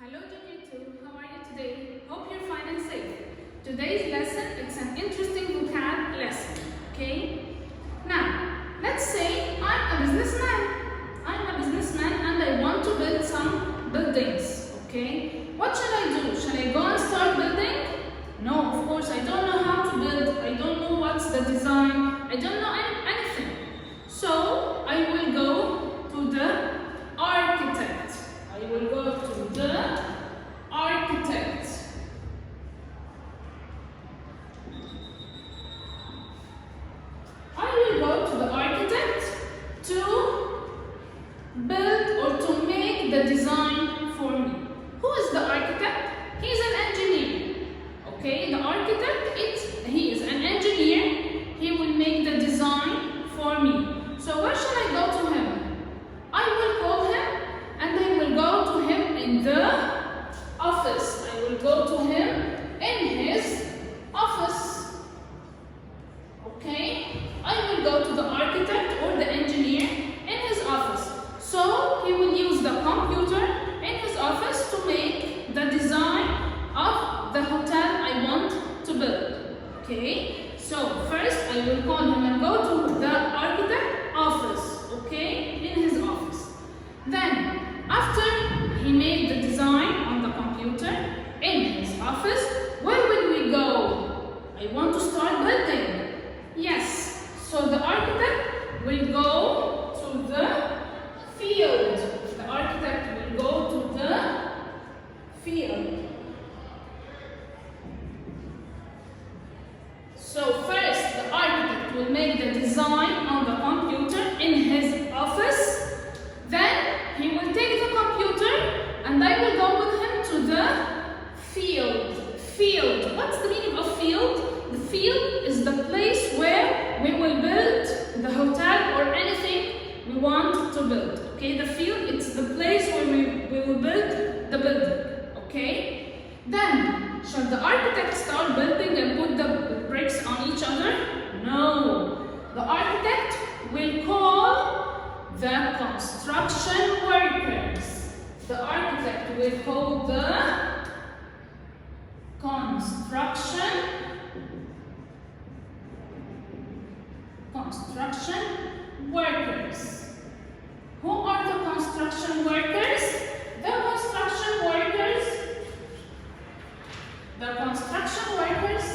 Hello Jr2, how are you today? Hope you're fine and safe. Today's lesson, it's an interesting vocab lesson, okay? Now, let's say I'm a businessman. And I want to build some buildings, okay? What should I do? Should I go and start building? No, of course, I don't know how to build. I don't know what's the design. I don't know anything. So, I will go to the architect. I will go to the architect. I will go to the architect to build or to make the design for me. Who is the architect? He's an engineer. Okay, the architect, he is an engineer. He will make the design for me. So where should I go to him? I will call him and I will go to him in the office. I will go to him in his office. Okay? I will go to the architect or the engineer in his office. So he will use the computer in his office to make the design of the hotel I want to build. Okay? So first I will call him and go to the architect office. Okay? In his office. Then after he made the design on the computer in his office, where will we go? I want to start building. Yes. So the architect will go to the field. The architect will go to the field. So first the architect will make the design on the computer in his office. Then he will take the computer and I will go with him to the field. Field. What's the meaning of field? The field is the place where we will build the hotel or anything we want to build. Okay, the field, it's the place where we will build the building. Okay? Then, should the architect start building and put the bricks on each other? No. The architect will call the construction workers. The architect will call the construction workers. Who are the construction workers? The construction workers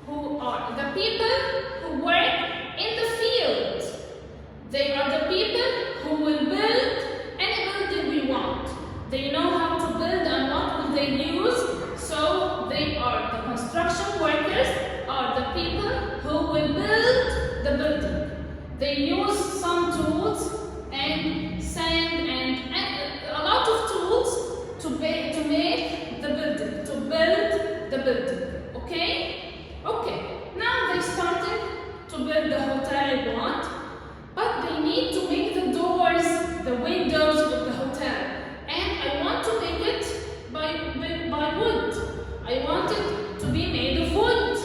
who are the people who work in the field. They are the people who will build any building we want. They know how to build and what will they use. So they are the construction workers, are the people who will build the building. They use some tools and sand and a lot of tools to make the building, to build the building. Okay? Okay. Now they started to build the hotel I want, but they need to make the doors, the windows of the hotel. And I want to make it by wood. I want it to be made of wood.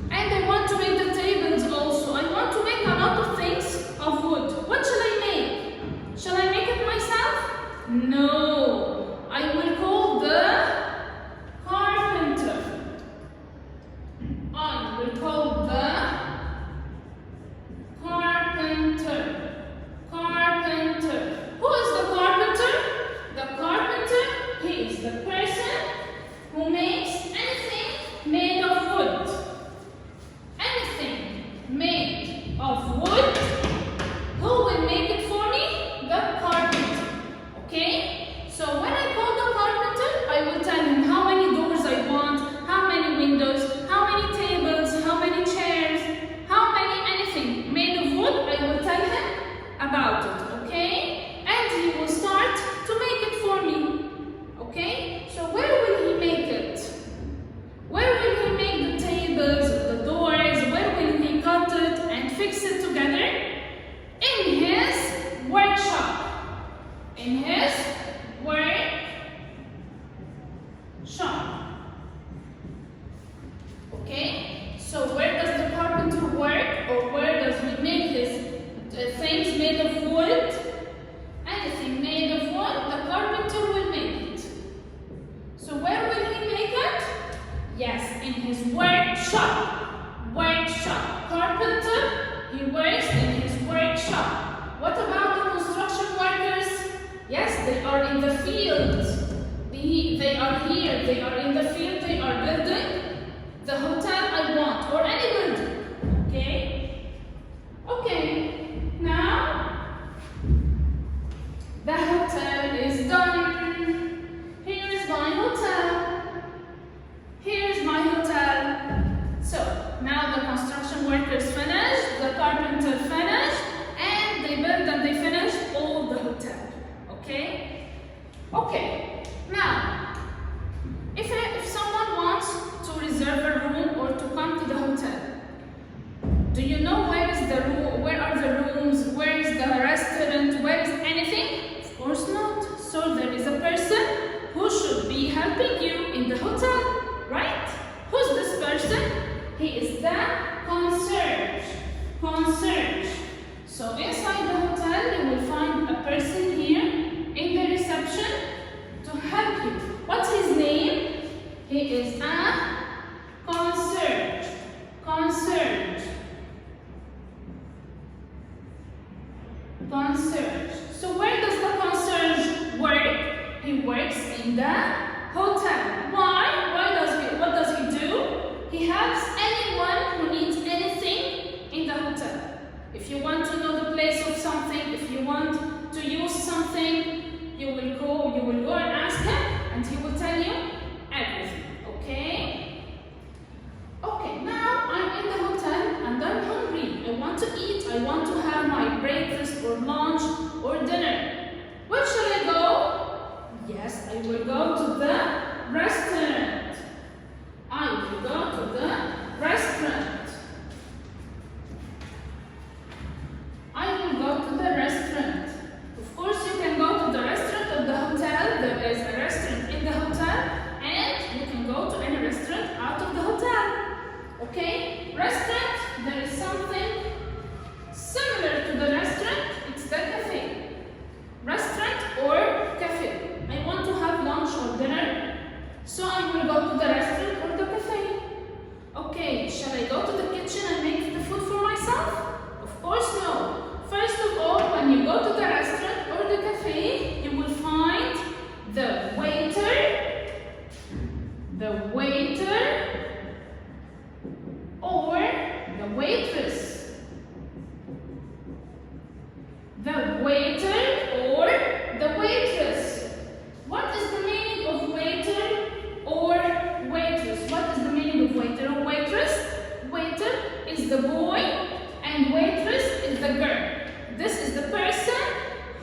And I want to make the tables also. I want to make a lot of things of wood. What shall I make? Shall I make it myself? No. I will call the carpenter. I will call the carpenter. Carpenter. Who is the carpenter? The carpenter, he is the person who makes anything made of wood. Anything made of wood. Who will make it for me? The carpenter. Okay? So when I call the carpenter, workshop. Workshop. Carpenter, he works in his workshop. What about the construction workers? Yes, they are in the field. They are here. They are in the field. They are building the hotel I want, or any building. Okay? Okay. Now, the hotel is done. Here is my hotel. Here is my hotel. So, now the construction workers finished, the carpenter finished, and they built and they finished all the hotel. Okay? Okay. Now, if someone wants to reserve a room or to come to the hotel, do you know where is the room? Where are the rooms? Where is the restaurant? Where is anything? Of course not. So there is a person who should be helping you in the hotel, right? Who's this person? He is the concierge. Concierge. So inside the hotel, you will find a person here in the reception to help you. What's his name? He is a concierge. Concierge. Concierge. So where does the concierge work? He works in the hotel. Why? What does he do? He helps anyone who needs anything in the hotel. If you want to know the place of something, if you want to use something, you will go and ask him, and he will tell you everything. Okay? Okay, now I'm in the hotel and I'm hungry. I want to eat. I want to have my breakfast or lunch or dinner. Where shall I go? Yes, I will go to the restaurant. I will go to the restaurant. I will go to the restaurant. Of course, you can go to the restaurant of the hotel. There is a restaurant in the hotel, and you can go to any restaurant out of the hotel. Okay? Restaurant, there is something similar to the restaurant. It's the cafe. Restaurant or cafe. I want to have lunch or dinner, so I will go to the restaurant or the cafe. Okay, shall I go to the kitchen and make the food for myself? Of course no. First of all, when you go to the restaurant or the cafe, you will find the waiter, or the waitress. The waiter or the waitress. What is the meaning of waiter or waitress? What is the meaning of waiter or waitress? Waiter is the boy and waitress is the girl. This is the person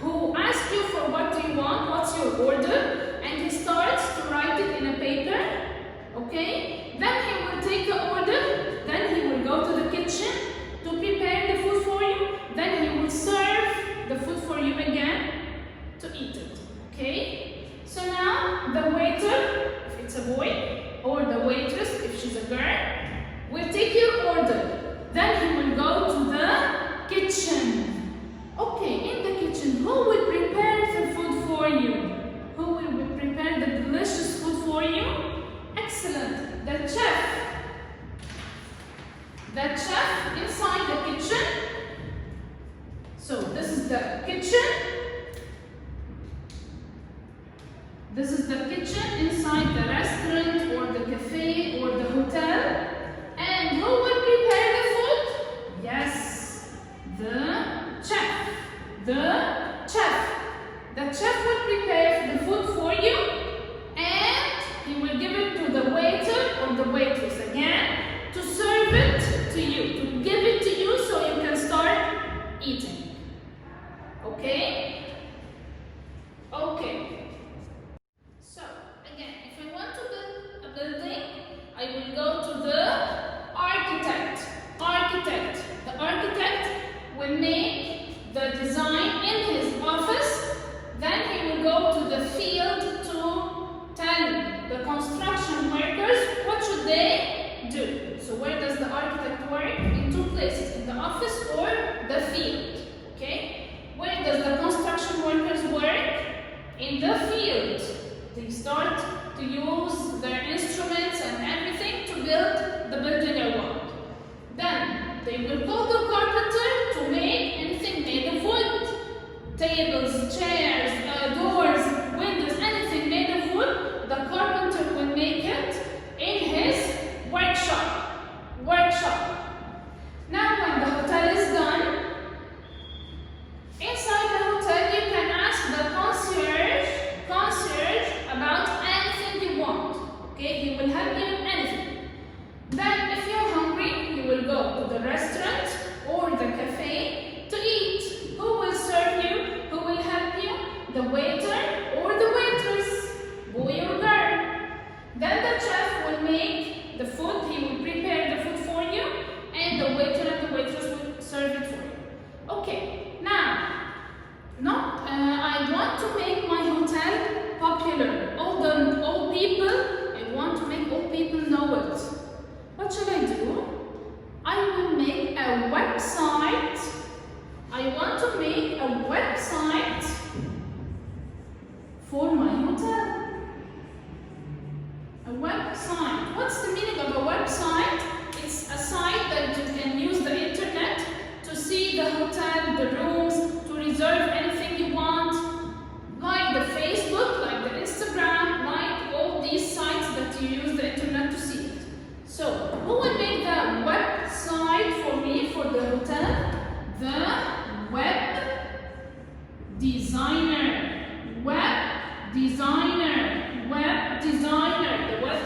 who asks you for what do you want, what's your order, and he starts to write it in a paper, okay? Then he will take the order, then he will go to the kitchen to prepare the food for you, then he will serve the food for you again to eat it, okay? So now the waiter, if it's a boy, or the waitress, if she's a girl, will take your order. Then he will go to the kitchen. Okay, in the kitchen, who will prepare the food for you? Who will prepare the delicious food for you? Excellent. The chef. The chef inside the kitchen. So this is the kitchen. This is the kitchen inside the restaurant or the cafe or the hotel. And who will prepare the food? Yes, the chef. The chef. The chef will prepare the food for you, and he will give it to the waiter or the waitress again to serve it to you, to give it to you so you can start eating. Okay? Okay. So, again, if I want to build a building, I will go to the architect. Architect. The architect will make the design in his office, then he will go to the field to tell the construction workers what should they do. So where does the architect work? In two places, in the office or the field. Okay? Where does the construction workers work? In the field. They start to use their instruments and everything to build build the building I want. Then they will call the carpenter to make anything made of wood. Tables, chairs, doors, windows, anything made of wood, the carpenter will make it in his workshop. Now when the hotel is done, inside the hotel you can ask the concierge about anything you want. Okay, he will help you in anything. Then if you're hungry, you will go to the restaurant or the cafe to eat. Who will serve you? Who will help you? The waiter or the waitress, boy or girl. Then the chef will make the food, he will prepare the food for you, and the waiter and the waitress will serve it for you. Okay, now, I want to make my hotel popular. All people, I want to make all people know it. What should I do? I will make a website. I want to make a website for my hotel. A website. What's the meaning of a website? It's a site that you can use the internet to see the hotel, the rooms, to reserve anything you want, like the Facebook, like the Instagram, like all these sites that you use the internet to see it. So, who will make the website for me for the hotel? The web designer. The web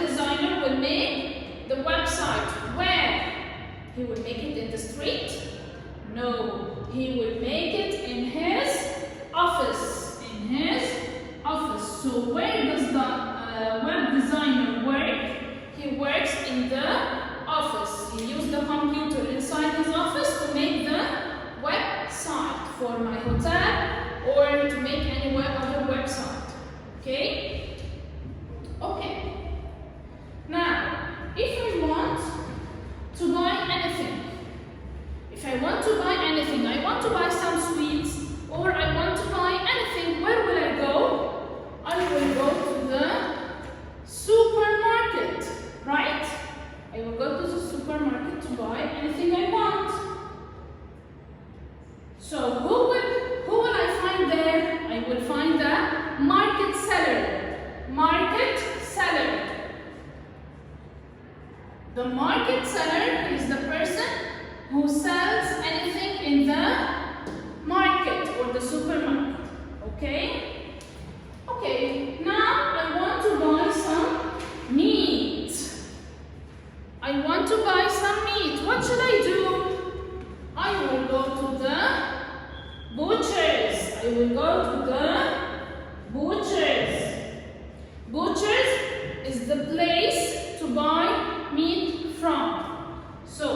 designer will make the website. Where? He will make it in the street? No, he will make it in his office. So where does the web designer work? He works in the office. He uses the computer inside his office to make the website for my hotel or to make any other website. Okay? Now, if I want to buy anything, I want to buy some sweets or I want to buy anything, where will I go? I will go to the supermarket, right? I will go to the supermarket to buy anything I want. So who will I find there? I will find the market seller. The market seller is the person who sells anything in the market or the supermarket. Okay, now I want to buy some meat. What should I do? I will go to the butchers. Butchers is the place to buy meat from. So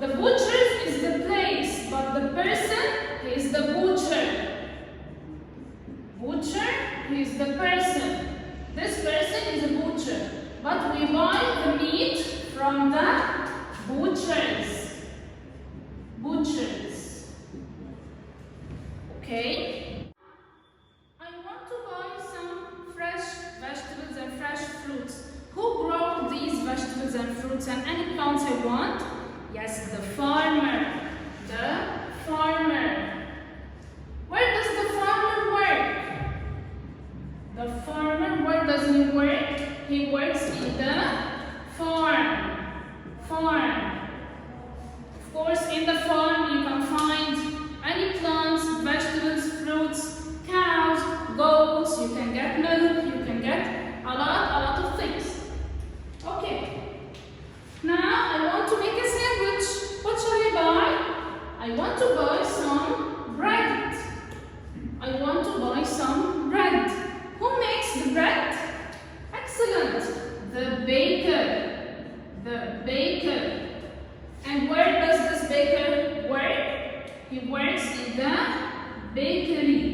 the butchers is the place, but the person is the butcher. Is the person. This person is a butcher, but we buy the meat from the butchers. Okay. I want to buy some fresh vegetables and fresh fruits. Who grow these vegetables and fruits and any plants I want? Yes, the farmer. Where does the farmer work? Where does he work? He works in the farm. Of course, in the farm you can find any plants, vegetables, fruits, cows, goats, you can get milk, you can get a lot of things. Okay. Now I want to make a sandwich. What shall I buy? I want to buy some bread. Who makes the bread? Excellent. The baker. And where does this baker work? He works in the bakery.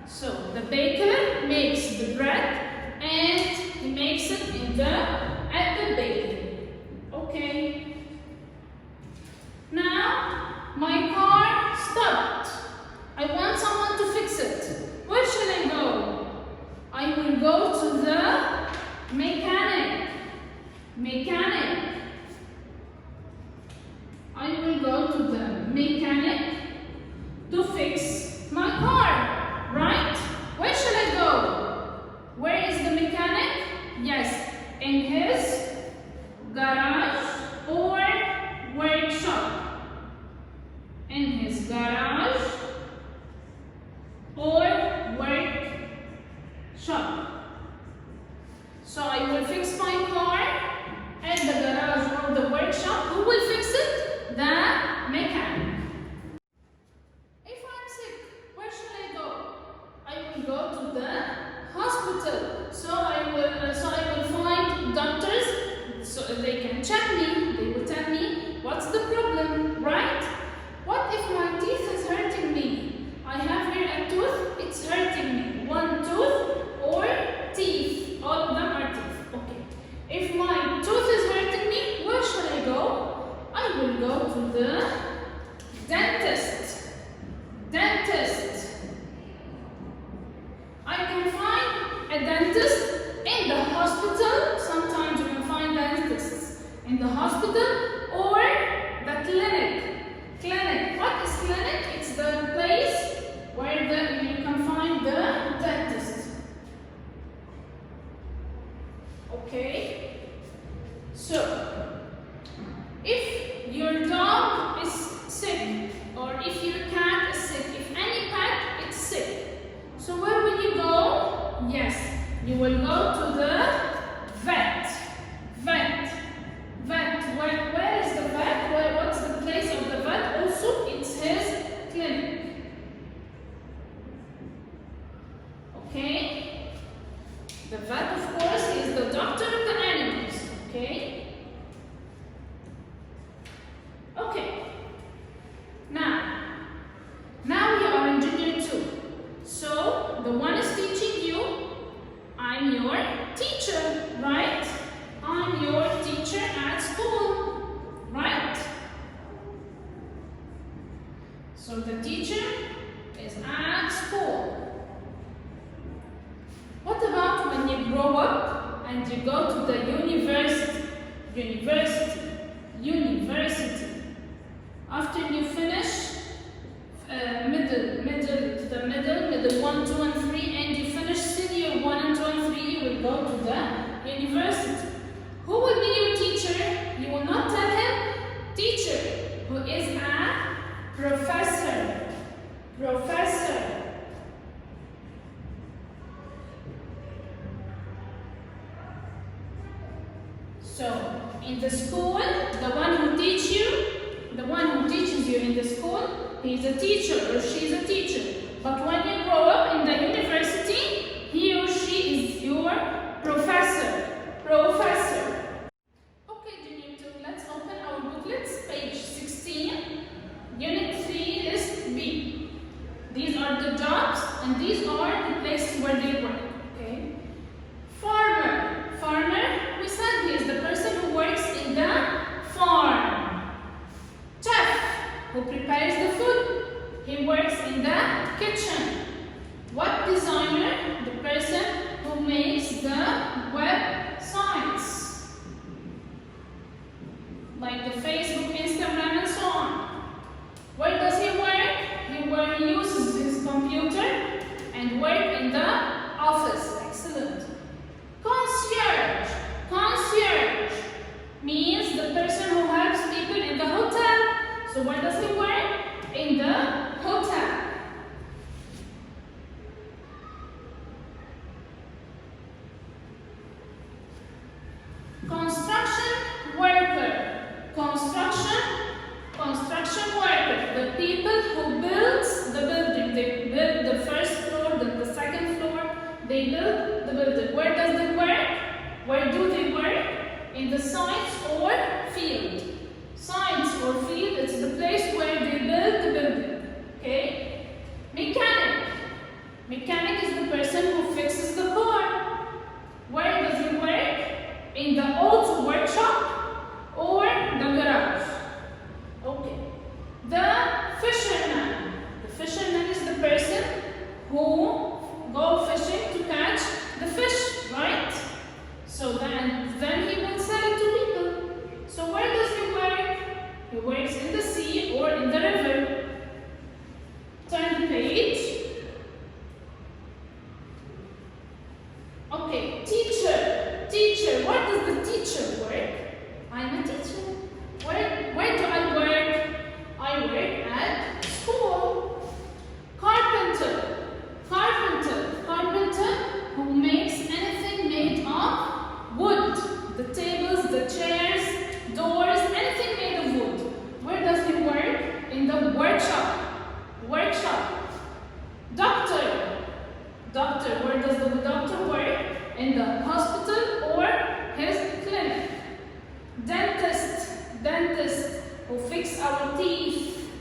So the baker makes the bread and he makes it at the bakery. Okay. Now my car stopped. I want someone to fix it. Where should I go? I will go to the mechanic. mechanic. I will go to the mechanic to fix my car, right? Where shall I go? Where is the mechanic? Yes, in his garage or workshop. In his garage or workshop. So I will fix my car at the garage or the workshop. Who will fix it? The mechanic. If I'm sick, where should I go? I will go to the hospital. So I will find doctors so they can check me. They will tell me what's the problem, right? What if my teeth is hurting me? I have here a tooth, it's hurting me. One tooth or teeth. All of them are teeth. Okay. If my tooth is hurting me, where should I go? I will go to the dentist. Dentist. I can find a dentist in the hospital. Sometimes you can find dentists in the hospital or the clinic. Clinic. What is clinic? It's the place where you can find the dentist. Okay? So, if your dog is sick or if your cat is sick, if any pet is sick, so where will you go? Yes, you will go to the vet. Vet. Vet. Where is the vet? What's the place of the vet? Also, it's his clinic. Okay? The vet, of course, is the doctor of the animals. Okay? Okay. Now we are in Junior 2. So, the one is teaching you. I'm your teacher, right? I'm your teacher at school, right? So the teacher is at school. What about when you grow up and you go to the university? After you finish middle 1, 2, and 3, and you finish senior 1 and 2 and 3, you will go to the university. Who will be your teacher? You will not tell him teacher, who is a professor. Professor. So, in the school, the one who teaches you in the school, he is a teacher or she is a teacher. But when you grow up in the university, he or she is your professor. Professor. Okay, Junior 2, let's open our booklets, page 16, unit 3, list B. These are the jobs and these are the places where they work. Okay. Farmer. Farmer, we said he is the person who works in the farm. Chef, who prepares the food. He works in the kitchen. Web designer, the person who makes the websites, like the Facebook, Instagram, and so on. Where does he work? He uses his computer and work in the office. Excellent. Concierge. Concierge means the person who helps people in the hotel. So where does he work? In the hotel. Construction worker. Construction worker. The people who build the building. They build the first floor, then the second floor. They build the building. Where does they work? Where do they work? In the science or field. Science or field, it's the place where they build the building. Okay? Mechanic. Mechanic is the person who fixes the car. Where does he work? In the auto workshop or the garage. Okay. The fisherman. The fisherman is the person who go fishing to catch the fish, right? So then he will sell it to Okay, teacher. Teacher. Where does the teacher work? I'm a teacher. Where do I work? I work at school. Carpenter. Carpenter. Carpenter who makes anything made of wood. The tables, the chairs, doors, anything made of wood. Where does he work? In the workshop. Workshop. Doctor. Doctor. Where does the doctor work? In the hospital or his clinic. Dentist. Dentist who fix our teeth.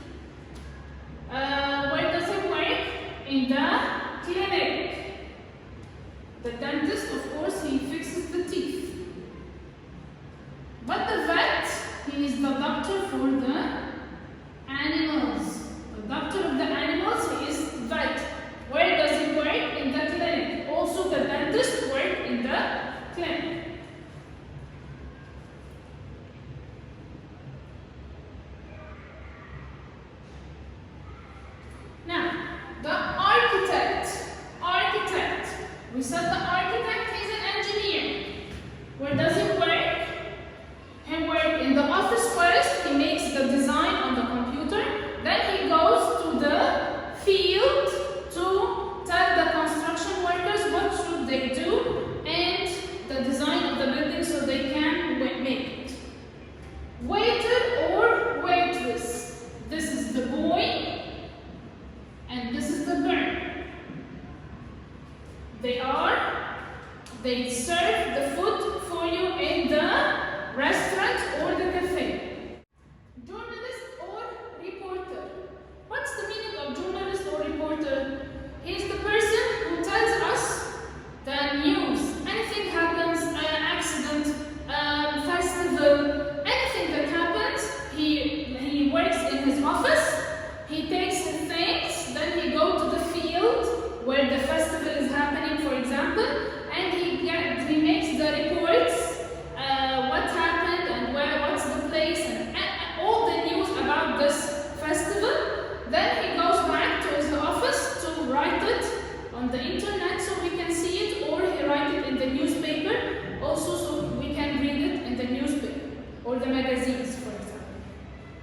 Where does he work? In the clinic. The dentist, of course, he fixes the teeth. But the vet, he is the doctor for the animals. The doctor of the animals, he is vet. Where does he work? In the clinic. Also, the dentist work in the clinic. Now, the architect. Architect. We said the architect is an engineer. Where does he work? He works in the office first. He makes the design on the computer. Then he goes to the field to tell the construction workers what should they do and the design of the building so they can make it. Waiter or waitress. This is the boy and this is the girl. They serve the food for you in the restaurant or the cafe. Journalist or reporter. What's the meaning of journalist or reporter? He is the person who tells us the news. Anything happens, accident, festival, anything that happens, he works in his office. He takes his things, then he goes to the field where the festival is happening, for example, and he makes the reports, what happened and what's the place, and all the news about this festival. Then he goes back to his office to write it on the internet so we can see it, or he writes it in the newspaper also so we can read it in the newspaper or the magazines, for example.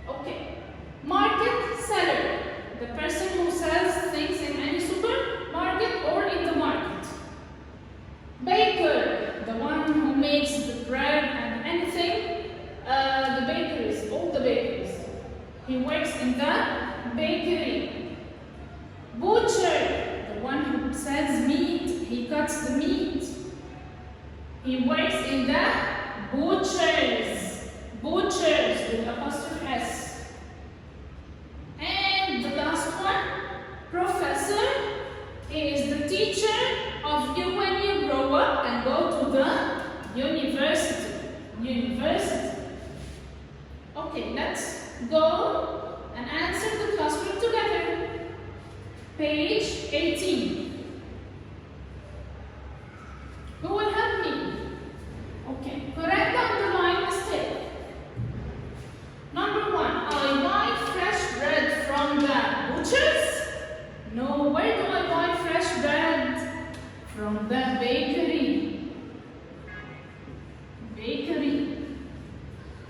Okay. Market seller. The person who sells things in any supermarket or in the market. Baker, the one who makes the bread and anything, the bakeries, all the bakeries. He works in the bakery. Butcher, the one who sells meat, he cuts the meat. He works in the butchers. Butchers with apostrophe S. And the last one, professor. He is the teacher of you when you grow up and go to the university. University. Okay, let's go and answer the classroom together. Page 18. Who will help me? Okay, correct the underlined mistake. Number 1, I buy fresh bread from the butchers. No, where do I buy fresh bread? From the bakery. Bakery.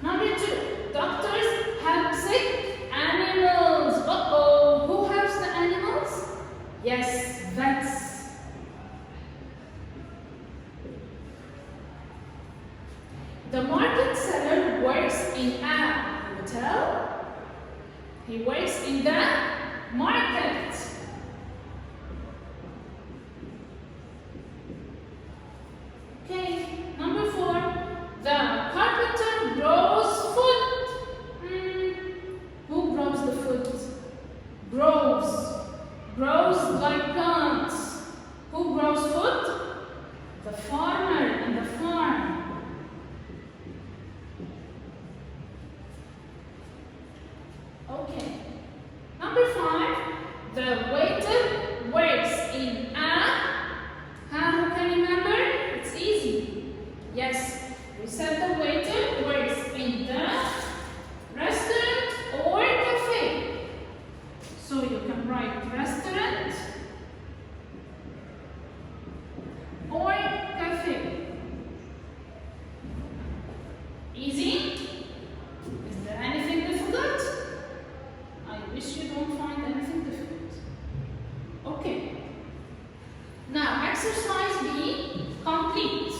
Number 2, doctors help sick animals. Uh-oh, who helps the animals? Yes, vets. The market seller works in a hotel. He works in the market. Okay, number 4. The carpenter grows food. Who grows the food? Grows. Grows like plants. Who grows food? The farmer in the farm. Okay. Number 5. The exercise be complete.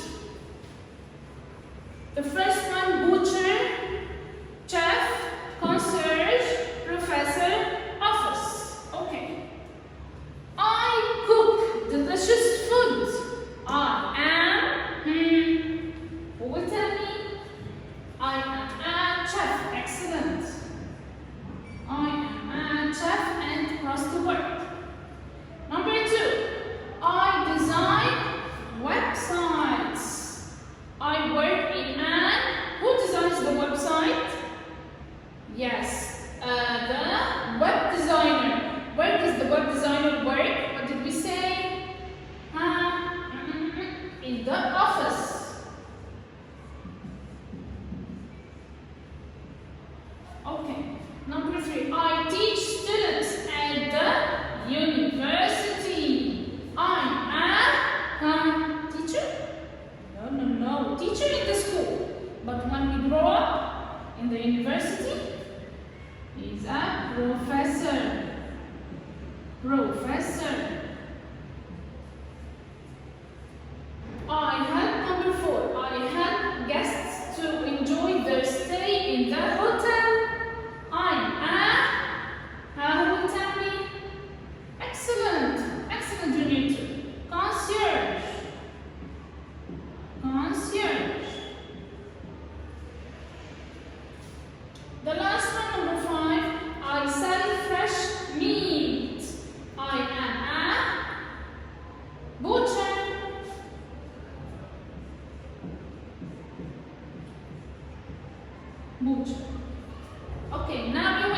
The first one, butcher, chef, concierge, professor, office. Okay. I cook delicious food. I am, who will tell me? I am a chef. Excellent. I am a chef and cross the word. Number 2. I design websites. I work in an. Who designs the website? Yes, the web designer. Where does the web designer work? What did we say? In the office. Okay. Number 3. I teach students at the university. I'm a teacher? No. Teacher in the school. But when we grow up in the university, he's a professor. I help, number 4. I help guests to enjoy their stay in the hotel. I'm who will tell me? Excellent, Jr2. Concierge. The last one, number 5. I sell fresh meat. I am a butcher. Okay, now